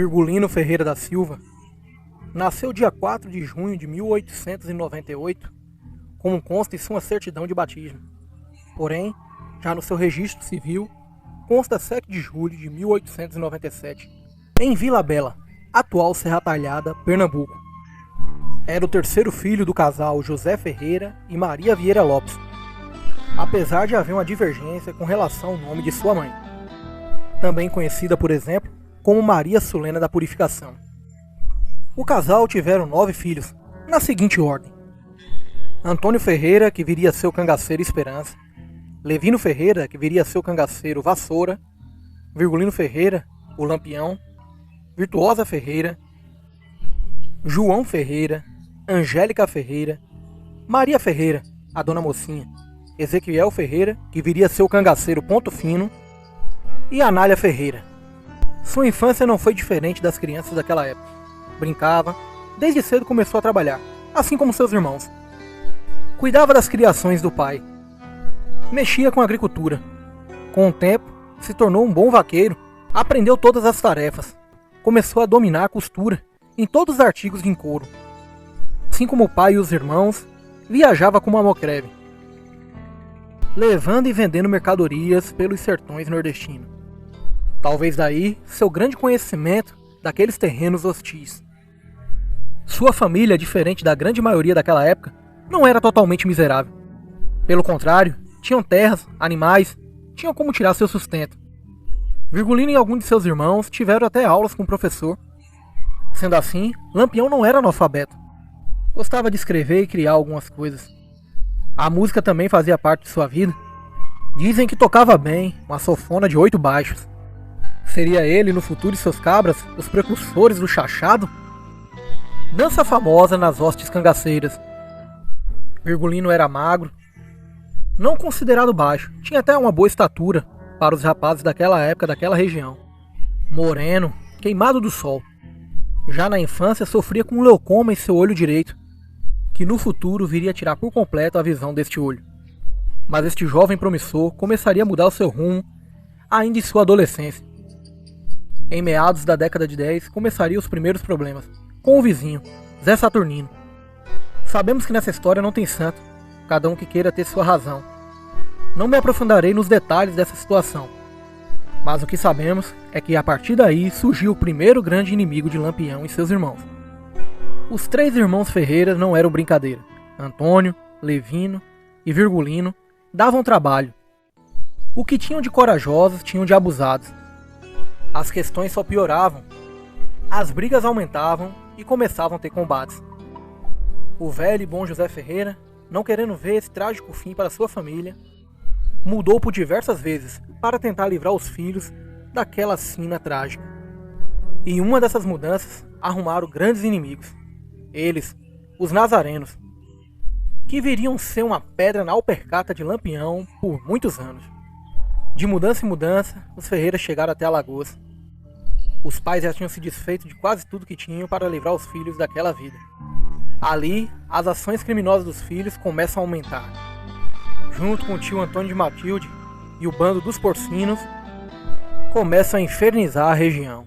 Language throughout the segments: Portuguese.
Virgulino Ferreira da Silva nasceu dia 4 de junho de 1898, como consta em sua certidão de batismo. Porém, já no seu registro civil, consta 7 de julho de 1897, em Vila Bela, atual Serra Talhada, Pernambuco. Era o terceiro filho do casal José Ferreira e Maria Vieira Lopes, apesar de haver uma divergência com relação ao nome de sua mãe, também conhecida, por exemplo, como Maria Sulena da Purificação. O casal tiveram 9 filhos, na seguinte ordem: Antônio Ferreira, que viria a ser o cangaceiro Esperança; Levino Ferreira, que viria a ser o cangaceiro Vassoura; Virgulino Ferreira, o Lampião; Virtuosa Ferreira; João Ferreira; Angélica Ferreira; Maria Ferreira, a Dona Mocinha; Ezequiel Ferreira, que viria a ser o cangaceiro Ponto Fino; e Anália Ferreira. Sua infância não foi diferente das crianças daquela época. Brincava, desde cedo começou a trabalhar, assim como seus irmãos. Cuidava das criações do pai. Mexia com a agricultura. Com o tempo, se tornou um bom vaqueiro, aprendeu todas as tarefas. Começou a dominar a costura em todos os artigos de couro. Assim como o pai e os irmãos, viajava como amocreve, levando e vendendo mercadorias pelos sertões nordestinos. Talvez daí seu grande conhecimento daqueles terrenos hostis. Sua família, diferente da grande maioria daquela época, não era totalmente miserável. Pelo contrário, tinham terras, animais, tinham como tirar seu sustento. Virgulino e alguns de seus irmãos tiveram até aulas com o professor. Sendo assim, Lampião não era analfabeto. Gostava de escrever e criar algumas coisas. A música também fazia parte de sua vida. Dizem que tocava bem, uma sanfona de 8 baixos. Seria ele, no futuro, e seus cabras, os precursores do chachado? Dança famosa nas hostes cangaceiras. Virgulino era magro, não considerado baixo, tinha até uma boa estatura para os rapazes daquela época, daquela região. Moreno, queimado do sol. Já na infância sofria com um leucoma em seu olho direito, que no futuro viria a tirar por completo a visão deste olho. Mas este jovem promissor começaria a mudar o seu rumo ainda em sua adolescência. Em meados da década de 10, começariam os primeiros problemas, com o vizinho, Zé Saturnino. Sabemos que nessa história não tem santo, cada um que queira ter sua razão. Não me aprofundarei nos detalhes dessa situação, mas o que sabemos é que a partir daí surgiu o primeiro grande inimigo de Lampião e seus irmãos. Os 3 irmãos Ferreiras não eram brincadeira. Antônio, Levino e Virgulino davam trabalho. O que tinham de corajosos, tinham de abusados. As questões só pioravam, as brigas aumentavam e começavam a ter combates. O velho e bom José Ferreira, não querendo ver esse trágico fim para sua família, mudou por diversas vezes para tentar livrar os filhos daquela sina trágica. E em uma dessas mudanças, arrumaram grandes inimigos. Eles, os nazarenos, que viriam ser uma pedra na alpercata de Lampião por muitos anos. De mudança em mudança, os Ferreiras chegaram até Alagoas. Os pais já tinham se desfeito de quase tudo que tinham para livrar os filhos daquela vida. Ali, as ações criminosas dos filhos começam a aumentar. Junto com o tio Antônio de Matilde e o bando dos porcinos, começam a infernizar a região.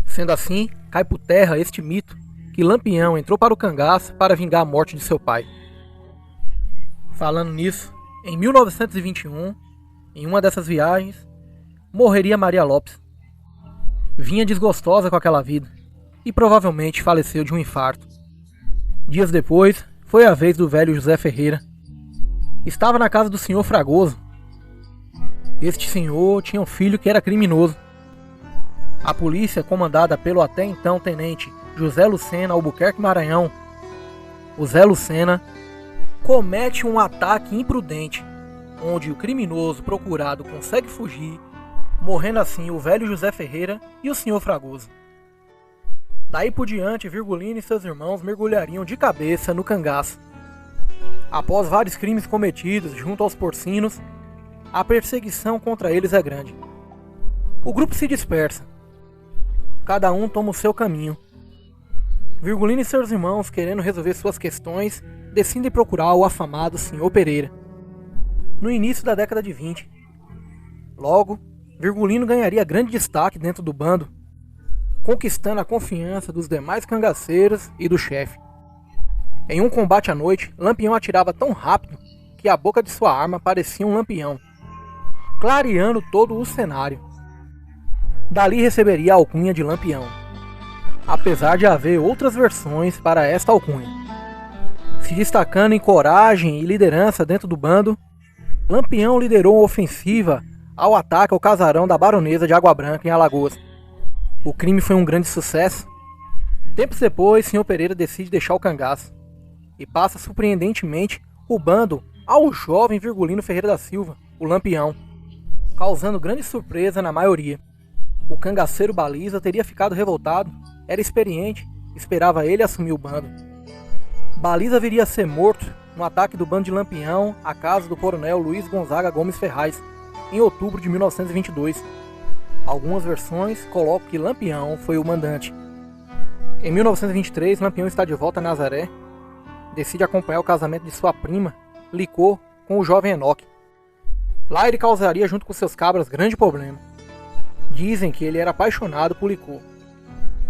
Sendo assim, cai por terra este mito que Lampião entrou para o cangaço para vingar a morte de seu pai. Falando nisso, em 1921, em uma dessas viagens, morreria Maria Lopes. Vinha desgostosa com aquela vida e provavelmente faleceu de um infarto. Dias depois, foi a vez do velho José Ferreira. Estava na casa do senhor Fragoso. Este senhor tinha um filho que era criminoso. A polícia, comandada pelo até então tenente José Lucena Albuquerque Maranhão, o Zé Lucena, comete um ataque imprudente, onde o criminoso procurado consegue fugir, morrendo assim o velho José Ferreira e o senhor Fragoso. Daí por diante, Virgulino e seus irmãos mergulhariam de cabeça no cangaço. Após vários crimes cometidos junto aos porcinos, a perseguição contra eles é grande. O grupo se dispersa. Cada um toma o seu caminho. Virgulino e seus irmãos, querendo resolver suas questões, decidem procurar o afamado senhor Pereira. No início da década de 20. Logo, Virgulino ganharia grande destaque dentro do bando. conquistando a confiança dos demais cangaceiros e do chefe. Em um combate à noite, Lampião atirava tão rápido que a boca de sua arma parecia um lampião, clareando todo o cenário. Dali receberia a alcunha de Lampião, apesar de haver outras versões para esta alcunha. Se destacando em coragem e liderança dentro do bando, Lampião liderou uma ofensiva ao ataque ao casarão da Baronesa de Água Branca em Alagoas. O crime foi um grande sucesso. Tempos depois, Sr. Pereira decide deixar o cangaço e passa surpreendentemente o bando ao jovem Virgulino Ferreira da Silva, o Lampião, causando grande surpresa na maioria. O cangaceiro Baliza teria ficado revoltado, era experiente, esperava ele assumir o bando. Baliza viria a ser morto no ataque do bando de Lampião à casa do coronel Luiz Gonzaga Gomes Ferraz, em outubro de 1922. Algumas versões colocam que Lampião foi o mandante. Em 1923, Lampião está de volta a Nazaré, decide acompanhar o casamento de sua prima, Licô, com o jovem Enoque. Lá ele causaria junto com seus cabras grande problema. Dizem que ele era apaixonado por Licô.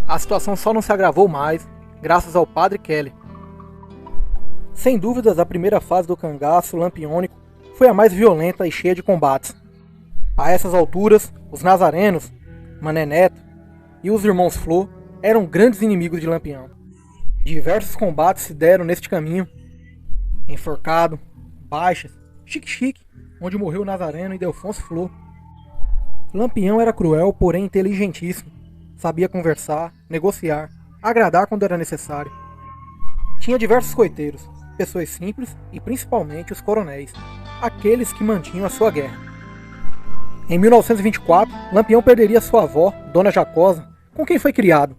A situação só não se agravou mais, graças ao padre Keller. Sem dúvidas, a primeira fase do cangaço lampiônico foi a mais violenta e cheia de combates. A essas alturas, os nazarenos, Mané Neto e os irmãos Flor eram grandes inimigos de Lampião. Diversos combates se deram neste caminho. Enforcado, Baixas, Xique-Xique, onde morreu o nazareno Ildefonso Flor. Lampião era cruel, porém inteligentíssimo. Sabia conversar, negociar, agradar quando era necessário. Tinha diversos coiteiros, pessoas simples e principalmente os coronéis, aqueles que mantinham a sua guerra. Em 1924, Lampião perderia sua avó, Dona Jacosa, com quem foi criado.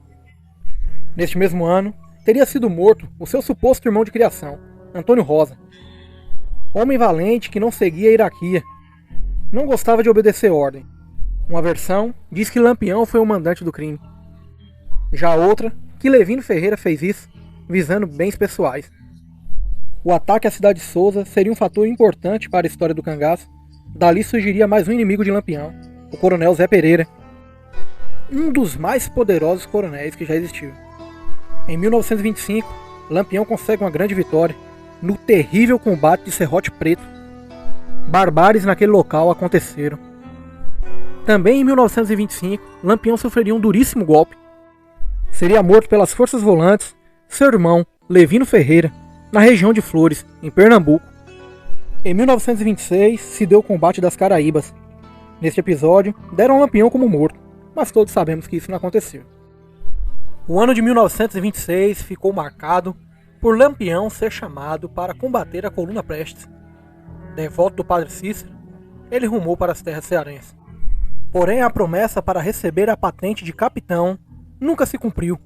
Neste mesmo ano, teria sido morto o seu suposto irmão de criação, Antônio Rosa. Homem valente que não seguia a hierarquia, não gostava de obedecer ordem. Uma versão diz que Lampião foi o mandante do crime. Já outra, que Levino Ferreira fez isso, visando bens pessoais. O ataque à cidade de Souza seria um fator importante para a história do cangaço. Dali surgiria mais um inimigo de Lampião, o coronel Zé Pereira, um dos mais poderosos coronéis que já existiu. Em 1925, Lampião consegue uma grande vitória no terrível combate de Serrote Preto. Barbáries naquele local aconteceram. Também em 1925, Lampião sofreria um duríssimo golpe. Seria morto pelas forças volantes seu irmão, Levino Ferreira, na região de Flores, em Pernambuco. Em 1926, se deu o combate das Caraíbas. Neste episódio, deram Lampião como morto, mas todos sabemos que isso não aconteceu. O ano de 1926 ficou marcado por Lampião ser chamado para combater a Coluna Prestes. Devoto do Padre Cícero, ele rumou para as terras cearenses. Porém, a promessa para receber a patente de capitão nunca se cumpriu.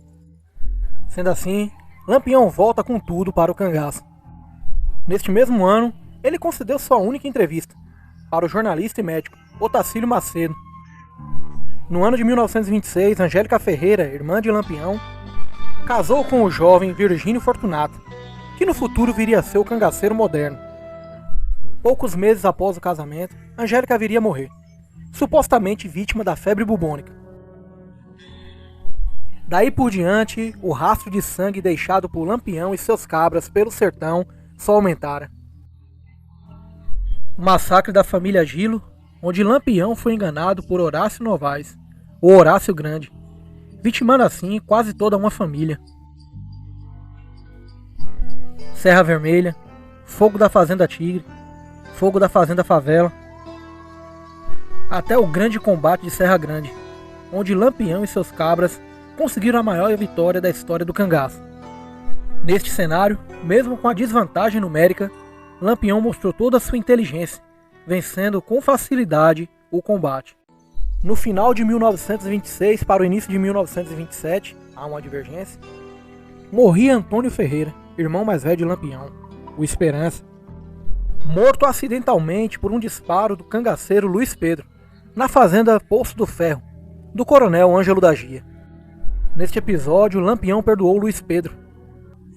Sendo assim, Lampião volta com tudo para o cangaço. Neste mesmo ano, ele concedeu sua única entrevista para o jornalista e médico Otacílio Macedo. No ano de 1926, Angélica Ferreira, irmã de Lampião, casou com o jovem Virgínio Fortunato, que no futuro viria a ser o cangaceiro moderno. Poucos meses após o casamento, Angélica viria a morrer, supostamente vítima da febre bubônica. Daí por diante, o rastro de sangue deixado por Lampião e seus cabras pelo sertão só aumentara. O massacre da família Gilo, onde Lampião foi enganado por Horácio Novaes, o Horácio Grande, vitimando assim quase toda uma família. Serra Vermelha, fogo da Fazenda Tigre, fogo da Fazenda Favela, até o grande combate de Serra Grande, onde Lampião e seus cabras conseguiram a maior vitória da história do cangaço. Neste cenário, mesmo com a desvantagem numérica, Lampião mostrou toda a sua inteligência, vencendo com facilidade o combate. No final de 1926 para o início de 1927, há uma divergência, morria Antônio Ferreira, irmão mais velho de Lampião, o Esperança, morto acidentalmente por um disparo do cangaceiro Luiz Pedro, na fazenda Poço do Ferro, do coronel Ângelo da Gia. Neste episódio, Lampião perdoou Luiz Pedro.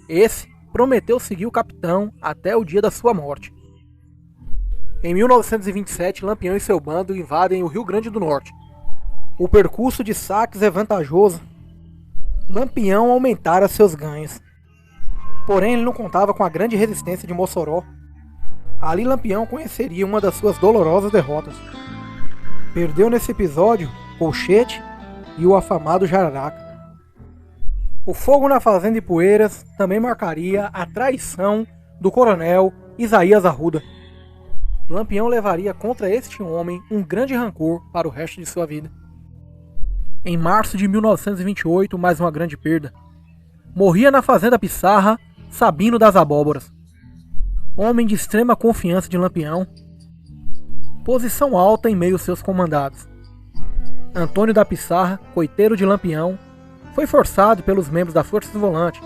Esse prometeu seguir o capitão até o dia da sua morte. Em 1927, Lampião e seu bando invadem o Rio Grande do Norte. O percurso de saques é vantajoso, Lampião aumentara seus ganhos. Porém, ele não contava com a grande resistência de Mossoró. Ali Lampião conheceria uma das suas dolorosas derrotas. Perdeu nesse episódio Colchete e o afamado Jararaca. O fogo na fazenda Ipueiras também marcaria a traição do coronel Isaías Arruda. Lampião levaria contra este homem um grande rancor para o resto de sua vida. Em março de 1928, mais uma grande perda. Morria na fazenda Pissarra Sabino das Abóboras, homem de extrema confiança de Lampião, posição alta em meio aos seus comandados. Antônio da Pissarra, coiteiro de Lampião, foi forçado pelos membros da Força do Volante,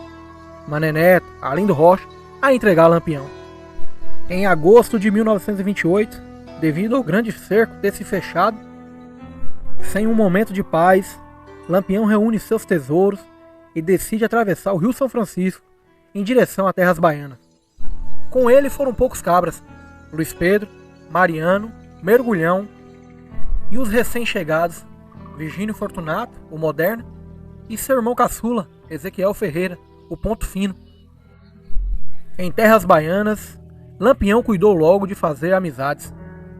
Mané Neto, Arlindo Rocha, a entregar Lampião. Em agosto de 1928, devido ao grande cerco ter se fechado, sem um momento de paz, Lampião reúne seus tesouros e decide atravessar o Rio São Francisco em direção a terras baianas. Com ele foram poucos cabras, Luiz Pedro, Mariano, Mergulhão e os recém-chegados Virgínio Fortunato, o Moderno, e seu irmão caçula, Ezequiel Ferreira, o Ponto Fino. Em terras baianas, Lampião cuidou logo de fazer amizades,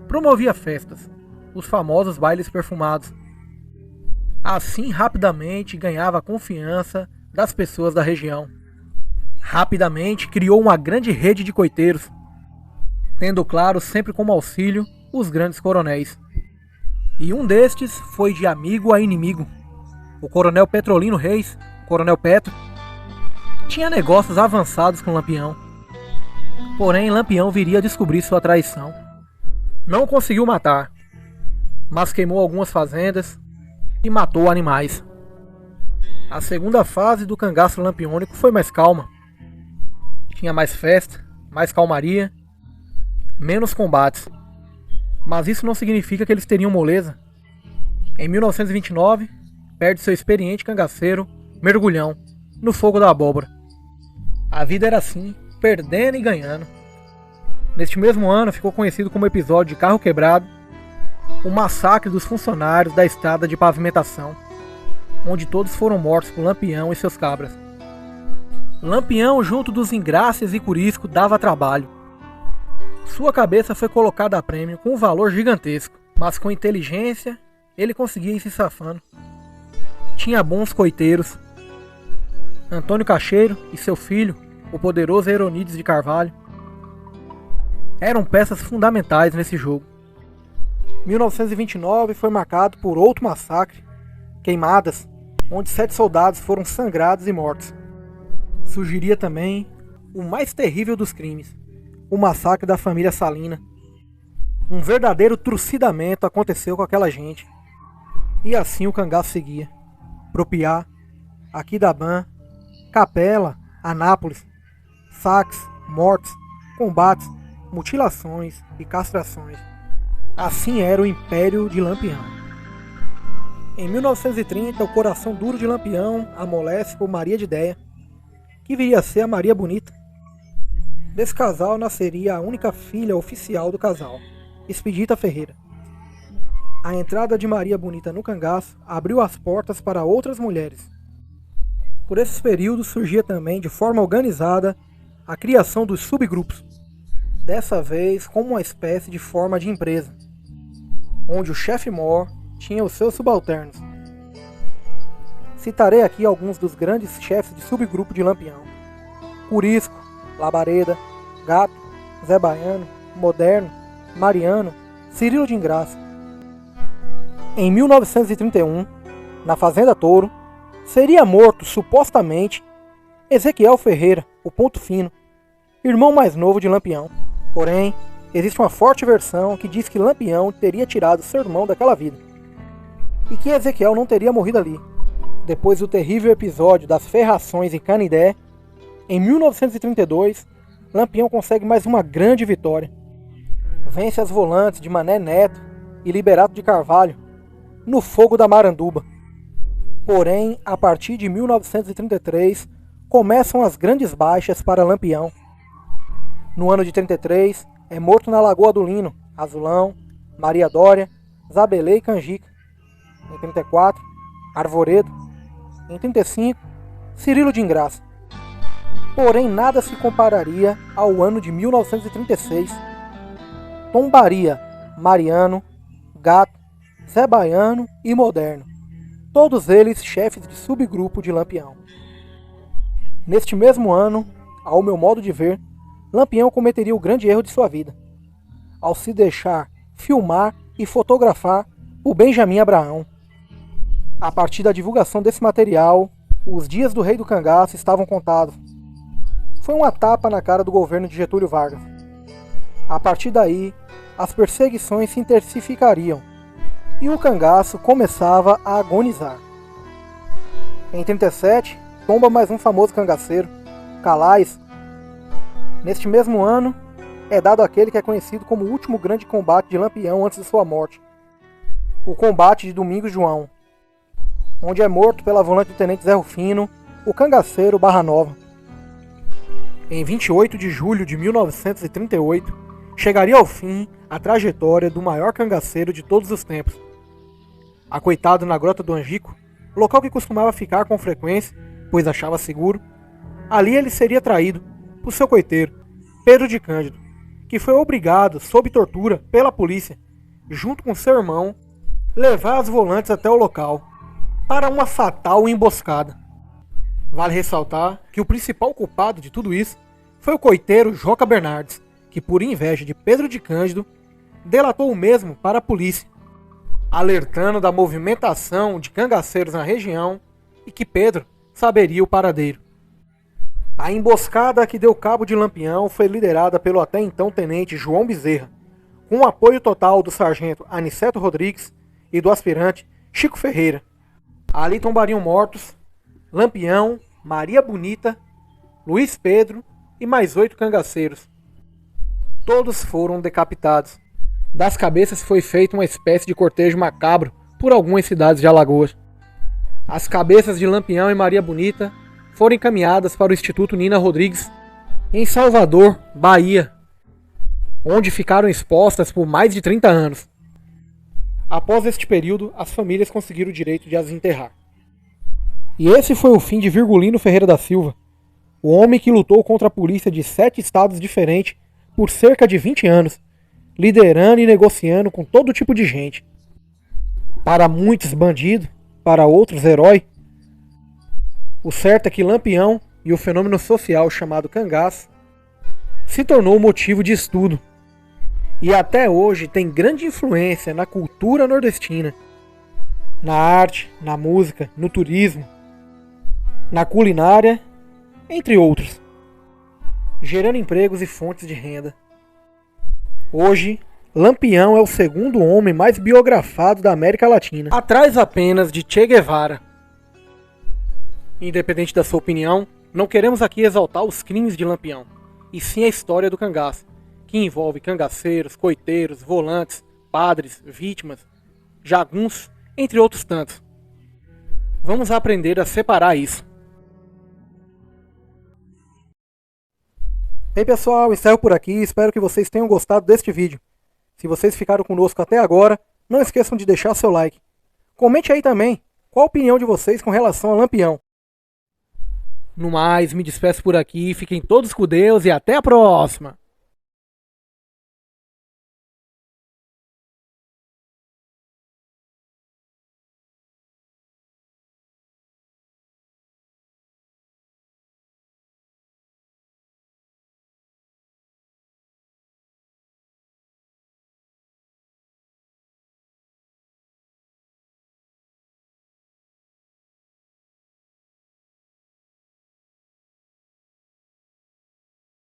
promovia festas, os famosos bailes perfumados. Assim, rapidamente ganhava a confiança das pessoas da região. Rapidamente criou uma grande rede de coiteiros, tendo claro sempre como auxílio os grandes coronéis. E um destes foi de amigo a inimigo. O coronel Petrolino Reis, o coronel Petro, tinha negócios avançados com Lampião. Porém, Lampião viria a descobrir sua traição. Não conseguiu matar, mas queimou algumas fazendas e matou animais. A segunda fase do cangaço lampiônico foi mais calma. Tinha mais festa, mais calmaria, menos combates. Mas isso não significa que eles teriam moleza. Em 1929, perde seu experiente cangaceiro, Mergulhão, no fogo da abóbora. A vida era assim, perdendo e ganhando. Neste mesmo ano ficou conhecido como episódio de Carro Quebrado, o massacre dos funcionários da estrada de pavimentação, onde todos foram mortos por Lampião e seus cabras. Lampião, junto dos Ingrácias e Curisco, dava trabalho. Sua cabeça foi colocada a prêmio com um valor gigantesco, mas com inteligência ele conseguia ir se safando. Tinha bons coiteiros. Antônio Cacheiro e seu filho, o poderoso Euronides de Carvalho, eram peças fundamentais nesse jogo. 1929 foi marcado por outro massacre, Queimadas, onde 7 soldados foram sangrados e mortos. Surgiria também o mais terrível dos crimes, o massacre da família Salina. Um verdadeiro trucidamento aconteceu com aquela gente. E assim o cangaço seguia. Propiá, Aquidabã, Capela, Anápolis, saques, mortes, combates, mutilações e castrações. Assim era o Império de Lampião. Em 1930, o coração duro de Lampião amolece por Maria de Déia, que viria a ser a Maria Bonita. Desse casal nasceria a única filha oficial do casal, Expedita Ferreira. A entrada de Maria Bonita no cangaço abriu as portas para outras mulheres. Por esses períodos surgia também de forma organizada a criação dos subgrupos, dessa vez como uma espécie de forma de empresa, onde o chefe-mor tinha os seus subalternos. Citarei aqui alguns dos grandes chefes de subgrupo de Lampião: Curisco, Labareda, Gato, Zé Baiano, Moderno, Mariano, Cirilo de Ingraça. Em 1931, na Fazenda Touro, seria morto, supostamente, Ezequiel Ferreira, o Ponto Fino, irmão mais novo de Lampião. Porém, existe uma forte versão que diz que Lampião teria tirado seu irmão daquela vida, e que Ezequiel não teria morrido ali. Depois do terrível episódio das ferrações em Canindé, em 1932, Lampião consegue mais uma grande vitória. Vence as volantes de Mané Neto e Liberato de Carvalho, no fogo da Maranduba. Porém, a partir de 1933, começam as grandes baixas para Lampião. No ano de 33, é morto na Lagoa do Lino, Azulão, Maria Dória, Zabelê e Canjica. Em 34, Arvoredo. Em 35, Cirilo de Ingraça. Porém, nada se compararia ao ano de 1936. Tombaria, Mariano, Gato, Zé Baiano e Moderno, todos eles chefes de subgrupo de Lampião. Neste mesmo ano, ao meu modo de ver, Lampião cometeria o grande erro de sua vida, ao se deixar filmar e fotografar por Benjamin Abraão. A partir da divulgação desse material, os dias do Rei do Cangaço estavam contados. Foi uma tapa na cara do governo de Getúlio Vargas. A partir daí, as perseguições se intensificariam e o cangaço começava a agonizar. Em 37, tomba mais um famoso cangaceiro, Calais. Neste mesmo ano, é dado aquele que é conhecido como o último grande combate de Lampião antes de sua morte, o combate de Domingos João, onde é morto pela volante do tenente Zé Rufino, o cangaceiro Barra Nova. Em 28 de julho de 1938, chegaria ao fim a trajetória do maior cangaceiro de todos os tempos. Acoitado na Grota do Angico, local que costumava ficar com frequência, pois achava seguro, ali ele seria traído por seu coiteiro, Pedro de Cândido, que foi obrigado, sob tortura, pela polícia, junto com seu irmão, levar as volantes até o local, para uma fatal emboscada. Vale ressaltar que o principal culpado de tudo isso foi o coiteiro Joca Bernardes, que por inveja de Pedro de Cândido, delatou o mesmo para a polícia, alertando da movimentação de cangaceiros na região e que Pedro saberia o paradeiro. A emboscada que deu cabo de Lampião foi liderada pelo até então tenente João Bezerra, com o apoio total do sargento Aniceto Rodrigues e do aspirante Chico Ferreira. Ali tombariam mortos Lampião, Maria Bonita, Luiz Pedro e mais 8 cangaceiros. Todos foram decapitados. Das cabeças foi feita uma espécie de cortejo macabro por algumas cidades de Alagoas. As cabeças de Lampião e Maria Bonita foram encaminhadas para o Instituto Nina Rodrigues, em Salvador, Bahia, onde ficaram expostas por mais de 30 anos. Após este período, as famílias conseguiram o direito de as enterrar. E esse foi o fim de Virgulino Ferreira da Silva, o homem que lutou contra a polícia de 7 estados diferentes por cerca de 20 anos, liderando e negociando com todo tipo de gente. Para muitos bandido, para outros herói. O certo é que Lampião e o fenômeno social chamado cangaço se tornou motivo de estudo e até hoje tem grande influência na cultura nordestina, na arte, na música, no turismo, na culinária, entre outros, gerando empregos e fontes de renda. Hoje, Lampião é o segundo homem mais biografado da América Latina, atrás apenas de Che Guevara. Independente da sua opinião, não queremos aqui exaltar os crimes de Lampião, e sim a história do cangaço, que envolve cangaceiros, coiteiros, volantes, padres, vítimas, jagunços, entre outros tantos. Vamos aprender a separar isso. Bem pessoal, encerro por aqui, espero que vocês tenham gostado deste vídeo. Se vocês ficaram conosco até agora, não esqueçam de deixar seu like. Comente aí também, qual a opinião de vocês com relação a Lampião. No mais, me despeço por aqui, fiquem todos com Deus e até a próxima!